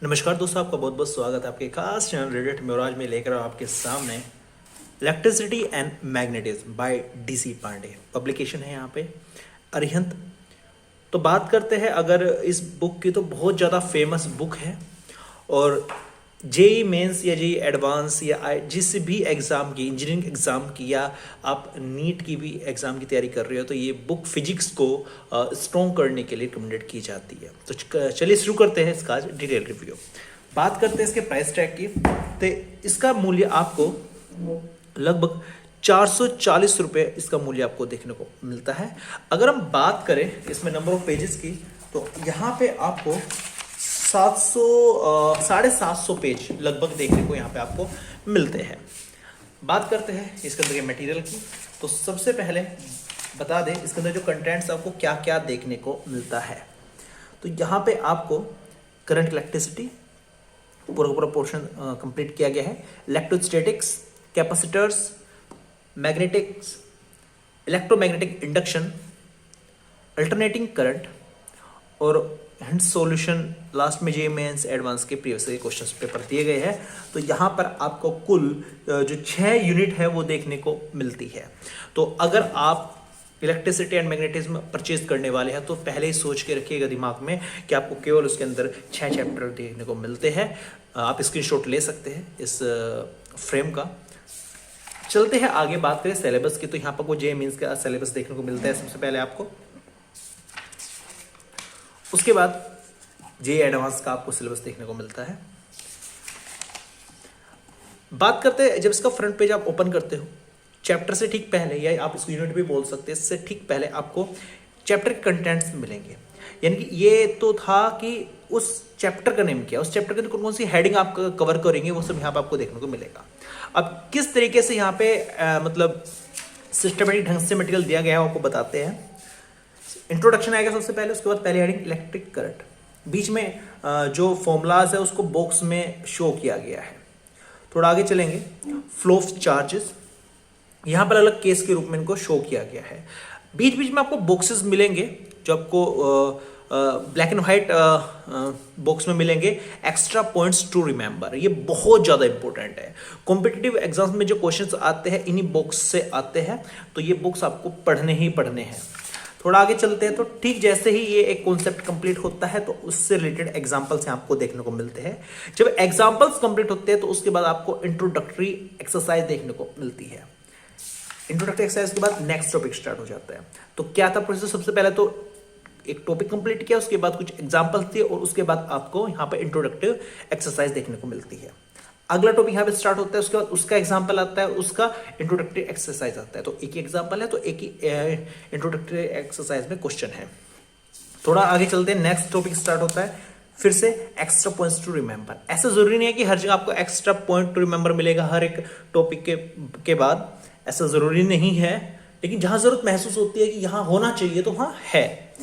नमस्कार दोस्तों, आपका बहुत बहुत स्वागत है आपके खास चैनल रेडिट में। और आज मैं लेकर आऊँ आपके सामने electricity and magnetism by DC Pandey. Publication है यहाँ पे अरिहंत। तो बात करते हैं अगर इस बुक की, तो बहुत ज़्यादा फेमस बुक है। और जेई मेंस या जेई एडवांस या जिस भी एग्ज़ाम की, इंजीनियरिंग एग्ज़ाम की या आप नीट की भी एग्ज़ाम की तैयारी कर रहे हो, तो ये बुक फिजिक्स को स्ट्रॉन्ग करने के लिए रिकमेंडेड की जाती है। तो चलिए शुरू करते हैं इसका डिटेल रिव्यू। बात करते हैं इसके प्राइस टैग की। तो इसका मूल्य आपको लगभग 440 रुपये इसका मूल्य आपको देखने को मिलता है। अगर हम बात करें इसमें नंबर ऑफ पेजेस की, तो यहाँ पे आपको 750 पेज लगभग देखने को यहाँ पे आपको मिलते हैं। बात करते हैं इसके अंदर के मटेरियल की। तो सबसे पहले बता दें इसके अंदर जो कंटेंट्स आपको क्या क्या देखने को मिलता है। तो यहाँ पे आपको करंट इलेक्ट्रिसिटी पूरा पोर्शन कंप्लीट किया गया है। Electrostatics, capacitors, magnetics, electromagnetic induction, alternating current और हिंट सॉल्यूशन लास्ट में जे मेंस एडवांस के प्रीवियस क्वेश्चंस पेपर दिए गए हैं। तो यहाँ पर आपको कुल जो 6 यूनिट है वो देखने को मिलती है। तो अगर आप इलेक्ट्रिसिटी एंड मैग्नेटिज्म परचेज करने वाले हैं तो पहले ही सोच के रखिएगा दिमाग में कि आपको केवल उसके अंदर 6 चैप्टर देखने को मिलते हैं। आप स्क्रीनशॉट ले सकते हैं इस फ्रेम का। चलते हैं आगे, बात करें सिलेबस की। तो यहाँ पर को जे मीन्स का सिलेबस देखने को मिलता है सबसे पहले आपको। उसके बाद जे एडवांस का आपको सिलेबस देखने को मिलता है। बात करते हैं जब इसका फ्रंट पेज आप ओपन करते हो, चैप्टर से ठीक पहले, या आप इसको यूनिट भी बोल सकते हैं, इससे ठीक पहले आपको चैप्टर के कंटेंट्स मिलेंगे। यानी कि ये तो था कि उस चैप्टर का नेम क्या, उस चैप्टर के कौन कौन सी हेडिंग आप कवर करेंगे, वो सब यहाँ पे आपको देखने को मिलेगा। अब किस तरीके से यहाँ पे मतलब सिस्टमेटिक ढंग से मटेरियल दिया गया है आपको बताते हैं। इंट्रोडक्शन आएगा सबसे पहले, उसके बाद पहले हेडिंग इलेक्ट्रिक करंट, बीच में जो फॉर्मूलाज है उसको बॉक्स में शो किया गया है। थोड़ा आगे चलेंगे, फ्लो ऑफ चार्जेस, यहाँ पर अलग केस के रूप में इनको शो किया गया है। बीच बीच में आपको बॉक्सेस मिलेंगे जो आपको ब्लैक एंड व्हाइट बॉक्स में मिलेंगे। एक्स्ट्रा पॉइंट्स टू रिमेंबर, ये बहुत ज़्यादा इंपॉर्टेंट है। कॉम्पिटिटिव एग्जाम्स में जो क्वेश्चंस आते हैं इन्हीं बॉक्स से आते हैं, तो ये बुक्स आपको पढ़ने ही पढ़ने हैं। थोड़ा आगे चलते हैं, तो ठीक जैसे ही ये एक कॉन्सेप्ट कंप्लीट होता है तो उससे रिलेटेड एग्जांपल्स आपको देखने को मिलते हैं। जब एग्जांपल्स कंप्लीट होते हैं तो उसके बाद आपको इंट्रोडक्टरी एक्सरसाइज देखने को मिलती है। इंट्रोडक्टरी एक्सरसाइज के बाद नेक्स्ट टॉपिक स्टार्ट हो जाता है। तो क्या था प्रोसेस, सबसे पहले तो एक टॉपिक कंप्लीट किया, उसके बाद कुछ एग्जांपल्स दिए और उसके बाद आपको यहाँ पर इंट्रोडक्टिव एक्सरसाइज देखने को मिलती है। अगला टॉपिक यहाँ पे स्टार्ट होता है, उसके बाद उसका एग्जांपल आता है, उसका इंट्रोडक्टरी एक्सरसाइज आता है। तो एक ही एग्जांपल है तो एक ही इंट्रोडक्टरी एक्सरसाइज में क्वेश्चन है। थोड़ा आगे चलते हैं, नेक्स्ट टॉपिक स्टार्ट होता है फिर से एक्स्ट्रा पॉइंट्स टू रिमेंबर। ऐसा जरूरी नहीं है कि हर जगह आपको एक्स्ट्रा पॉइंट टू रिमेंबर मिलेगा हर एक टॉपिक के बाद, ऐसा जरूरी नहीं है, लेकिन जहां जरूरत महसूस होती है कि यहाँ होना चाहिए तो हाँ है।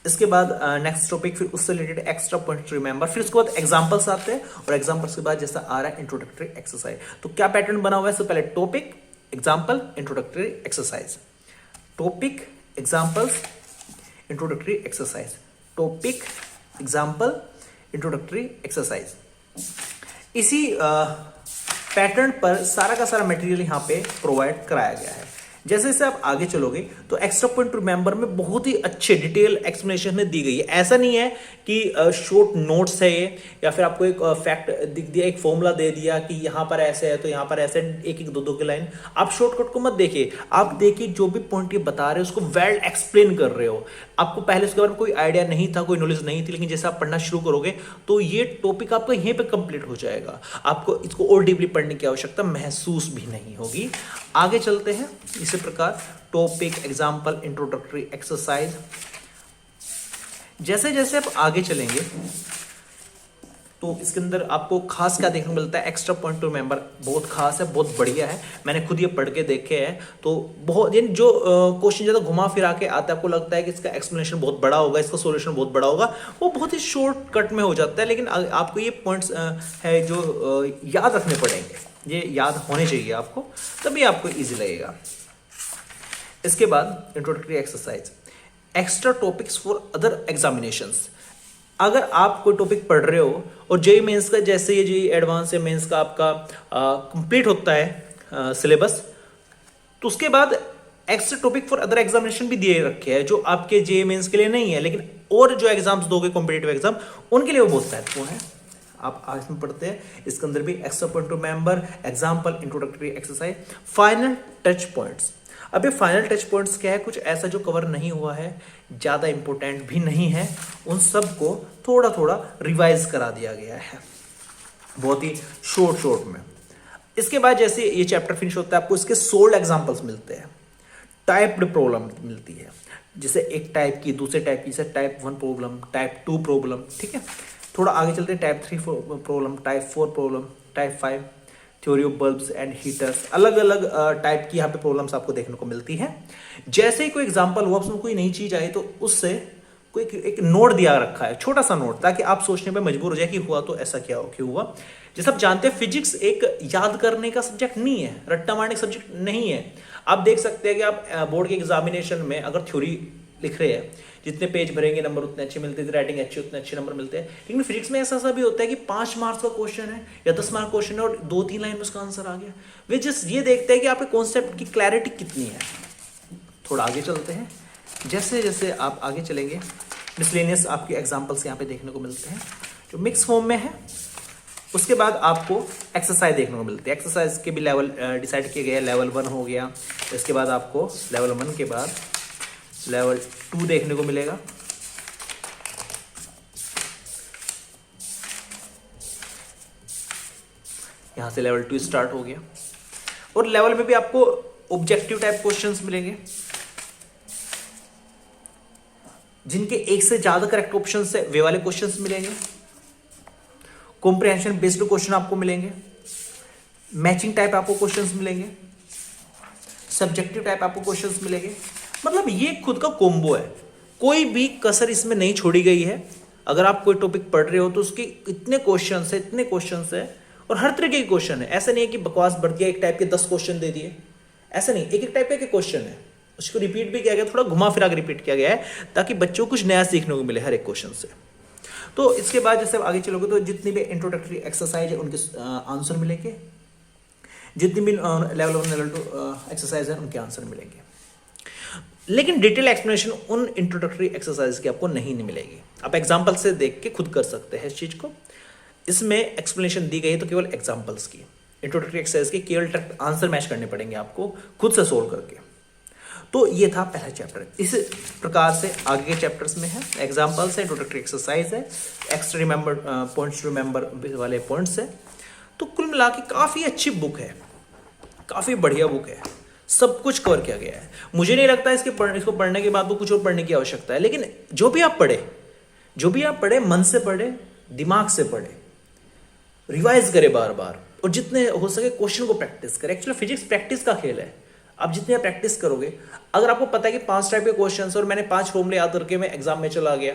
इसके बाद नेक्स्ट टॉपिक, फिर उससे related extra point two remember, फिर उसके बाद एग्जांपल्स आते हैं और एग्जांपल्स के बाद जैसा आ रहा है इंट्रोडक्टरी एक्सरसाइज। तो क्या पैटर्न बना हुआ है, सबसे पहले topic, example, introductory exercise, topic, examples, introductory exercise, topic, example, introductory exercise. इसी पैटर्न पर सारा का सारा मटेरियल यहाँ पे प्रोवाइड कराया गया है। जैसे जैसे आप आगे चलोगे तो एक्स्ट्रा पॉइंट टू रिमेंबर में बहुत ही अच्छे डिटेल एक्सप्लेनेशन में दी गई है। ऐसा नहीं है कि शॉर्ट नोट्स है ये, या फिर आपको एक फैक्ट दिख दिया, एक फॉर्मूला दे दिया कि यहाँ पर ऐसे है तो यहाँ पर ऐसे, एक एक दो दो की लाइन। आप शॉर्टकट को मत देखिए, आप देखिए जो भी पॉइंट ये बता रहे हो उसको वेल एक्सप्लेन कर रहे हो। आपको पहले उसके बारे में कोई आइडिया नहीं था, कोई नॉलेज नहीं थी, लेकिन जैसे आप पढ़ना शुरू करोगे तो ये टॉपिक आपका यहीं पे कंप्लीट हो जाएगा। आपको इसको और डीपली पढ़ने की आवश्यकता महसूस भी नहीं होगी। आगे चलते हैं इसी प्रकार, टॉपिक, एग्जांपल, इंट्रोडक्टरी एक्सरसाइज। जैसे जैसे आप आगे चलेंगे तो इसके अंदर आपको खास क्या देखने को मिलता है, एक्स्ट्रा पॉइंट टू रिमेंबर बहुत खास है, बहुत बढ़िया है। मैंने खुद ये पढ़ के देखे हैं। तो बहुत जो क्वेश्चन ज़्यादा घुमा फिरा के आता है, आपको लगता है कि इसका एक्सप्लेनेशन बहुत बड़ा होगा, इसका सॉल्यूशन बहुत बड़ा होगा, वो बहुत ही शॉर्टकट में हो जाता है। लेकिन आपको ये पॉइंट्स है जो याद रखने पड़ेंगे, ये याद होने चाहिए आपको, तभी आपको ईजी लगेगा। इसके बाद introductory exercise, extra topics for other examinations. अगर आप कोई टॉपिक पढ़ रहे हो और जेई मेंस का जैसे ये जेई एडवांस या मेंस का आपका कंप्लीट होता है सिलेबस, तो उसके बाद extra topic for other examination भी दिए रखे हैं जो आपके जेई मेंस के लिए नहीं है, लेकिन और जो एग्जाम्स दोगे कॉम्पिटेटिव एग्जाम उनके लिए वो बहुत महत्वपूर्ण है। आप आज में पढ़ते हैं, इसके अंदर भी extra point two member, example, introductory exercise, final touch points. अब ये फाइनल टच पॉइंट्स क्या है, कुछ ऐसा जो कवर नहीं हुआ है, ज़्यादा इंपॉर्टेंट भी नहीं है, उन सब को थोड़ा थोड़ा रिवाइज करा दिया गया है बहुत ही शॉर्ट में। इसके बाद जैसे ये चैप्टर फिनिश होता है, आपको इसके सोल्ड एग्जाम्पल्स मिलते हैं, टाइप्ड प्रॉब्लम मिलती है, जैसे एक टाइप की, दूसरे टाइप की, जैसे टाइप 1 प्रॉब्लम, टाइप 2 प्रॉब्लम, ठीक है। थोड़ा आगे चलते हैं, type 3 problem, type 4 problem, type 5 theory of bulbs and heaters. अलग अलग टाइप की यहाँ पे प्रॉब्लम्स आपको देखने को मिलती है। जैसे ही कोई एग्जांपल हुआ, उसमें कोई नई चीज आई तो उससे कोई एक नोट दिया रखा है, छोटा सा नोट, ताकि आप सोचने पे मजबूर हो जाए कि हुआ तो ऐसा क्या हो, क्यों हुआ। जैसे आप जानते हैं फिजिक्स एक याद करने का सब्जेक्ट नहीं है, रट्टा मारने का सब्जेक्ट नहीं है। आप देख सकते हैं कि आप बोर्ड के एग्जामिनेशन में अगर थ्योरी लिख रहे हैं, जितने पेज भरेंगे नंबर उतने अच्छे मिलते हैं, राइटिंग अच्छी उतने अच्छे नंबर मिलते हैं। लेकिन फिजिक्स में ऐसा भी होता है कि 5 मार्क्स का क्वेश्चन है या 10 मार्क्स क्वेश्चन है और 2-3 लाइन में उसका आंसर आ गया। वे जस्ट ये देखते हैं कि आपके कॉन्सेप्ट की क्लैरिटी कितनी है। थोड़ा आगे चलते हैं, जैसे जैसे आप आगे चलेंगे मिसलेनियस आपके एग्जाम्पल्स यहाँ पे देखने को मिलते हैं जो मिक्स फॉर्म में है। उसके बाद आपको एक्सरसाइज देखने को मिलती है, एक्सरसाइज के भी लेवल डिसाइड किए गए हैं। लेवल 1 हो गया, इसके बाद आपको लेवल 1 के बाद लेवल 2 देखने को मिलेगा। यहां से लेवल 2 स्टार्ट हो गया और लेवल में भी आपको ऑब्जेक्टिव टाइप क्वेश्चंस मिलेंगे, जिनके एक से ज्यादा करेक्ट ऑप्शन है वे वाले क्वेश्चंस मिलेंगे। कॉम्प्रिहेंशन बेस्ड क्वेश्चन आपको मिलेंगे, मैचिंग टाइप आपको क्वेश्चंस मिलेंगे, सब्जेक्टिव टाइप आपको क्वेश्चंस मिलेंगे। मतलब ये खुद का कॉम्बो है, कोई भी कसर इसमें नहीं छोड़ी गई है। अगर आप कोई टॉपिक पढ़ रहे हो तो उसके इतने क्वेश्चंस है और हर तरीके के क्वेश्चन है। ऐसा नहीं है कि बकवास बढ़ गया, एक टाइप के 10 क्वेश्चन दे दिए, ऐसा नहीं। एक टाइप के क्वेश्चन है, उसको रिपीट भी किया गया, थोड़ा घुमा फिरा के रिपीट किया गया है ताकि बच्चों को कुछ नया सीखने को मिले हर एक क्वेश्चन से। तो इसके बाद जैसे आप आगे चलोगे तो जितनी भी इंट्रोडक्टरी एक्सरसाइज है उनके आंसर मिलेंगे, जितनी भी लेवल 1 लेवल 2 एक्सरसाइज है उनके आंसर मिलेंगे। लेकिन डिटेल एक्सप्लेनेशन उन इंट्रोडक्टरी एक्सरसाइज की आपको नहीं मिलेगी। आप एग्जाम्पल से देख के खुद कर सकते हैं इस चीज को। इसमें एक्सप्लेनेशन दी गई है तो केवल एग्जाम्पल्स की, इंट्रोडक्टरी एक्सरसाइज के केवल डायरेक्ट आंसर मैच करने पड़ेंगे आपको खुद से सोल्व करके। तो ये था पहला चैप्टर। इस प्रकार से आगे के चैप्टर्स में है एग्जाम्पल्स है, इंट्रोडक्टरी एक्सरसाइज है, एक्स्ट्रा रिमेंबर पॉइंट्स रिमेंबर वाले पॉइंट्स है। तो कुल मिला के काफ़ी अच्छी बुक है, काफ़ी बढ़िया बुक है, सब कुछ कवर किया गया है। मुझे नहीं लगता इसको पढ़ने के बाद तो कुछ और पढ़ने की आवश्यकता है। लेकिन जो भी आप पढ़े मन से पढ़े, दिमाग से पढ़े, रिवाइज करें बार बार, और जितने हो सके क्वेश्चन को प्रैक्टिस करें। एक्चुअली फिजिक्स प्रैक्टिस का खेल है। आप जितने प्रैक्टिस करोगे, अगर आपको पता है कि 5 टाइप के क्वेश्चन और मैंने 5 फॉर्मूले याद करके मैं एग्जाम में चला गया,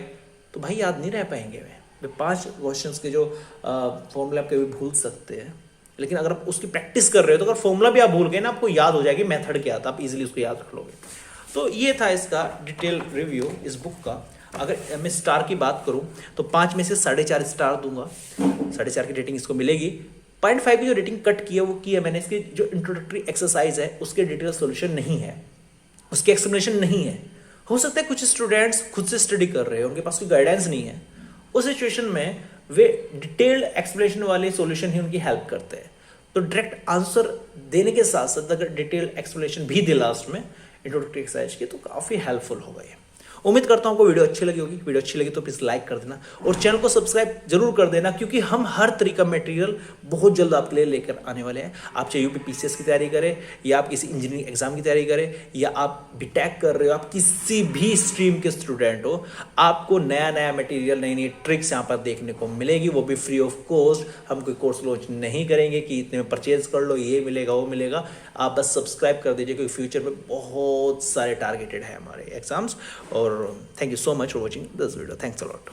तो भाई याद नहीं रह पाएंगे। वे 5 क्वेश्चन के जो फॉर्मूले आप कभी भूल सकते हैं, लेकिन अगर आप उसकी प्रैक्टिस कर रहे हो तो अगर फॉर्मूला भी आप भूल गए ना, आपको याद हो जाएगी मेथड क्या था, आप इजीली उसको याद रख लोगे। तो ये था इसका डिटेल रिव्यू इस बुक का। अगर मैं स्टार की बात करूं तो 5 में से 4.5 स्टार दूंगा, 4.5 की रेटिंग इसको मिलेगी। 0.5 की जो रेटिंग कट की है वो की है मैंने, इसकी जो इंट्रोडक्टरी एक्सरसाइज है उसके डिटेल सॉल्यूशन नहीं है, उसके एक्सप्लेनेशन नहीं है। हो सकता है कुछ स्टूडेंट्स खुद से स्टडी कर रहे हैं, उनके पास कोई गाइडेंस नहीं है, उस सिचुएशन में वे डिटेल्ड एक्सप्लेनेशन वाले सॉल्यूशन ही उनकी हेल्प करते हैं। तो डायरेक्ट आंसर देने के साथ साथ अगर डिटेल्ड एक्सप्लेनेशन भी दे लास्ट में इंट्रोडक्टरी एक्सरसाइज की, तो काफ़ी हेल्पफुल होगा ये। उम्मीद करता हूं आपको वीडियो अच्छी लगी होगी। वीडियो अच्छी लगी तो प्लीज़ लाइक कर देना और चैनल को सब्सक्राइब जरूर कर देना, क्योंकि हम हर तरीका मटेरियल बहुत जल्द आपके लिए लेकर आने वाले हैं। आप चाहे यूपीपीसीएस की तैयारी करें, या आप किसी इंजीनियरिंग एग्जाम की तैयारी करें, या आप बीटेक कर रहे हो, आप किसी भी स्ट्रीम के स्टूडेंट हो, आपको नया नया मटेरियल, नई नई ट्रिक्स यहाँ पर देखने को मिलेगी, वो भी फ्री ऑफ कॉस्ट। हम कोई कोर्स लॉन्च नहीं करेंगे कि इतने में परचेज कर लो, ये मिलेगा वो मिलेगा। आप बस सब्सक्राइब कर दीजिए, क्योंकि फ्यूचर में बहुत सारे टारगेटेड है हमारे एग्जाम्स। और thank you so much for watching this video. Thanks a lot.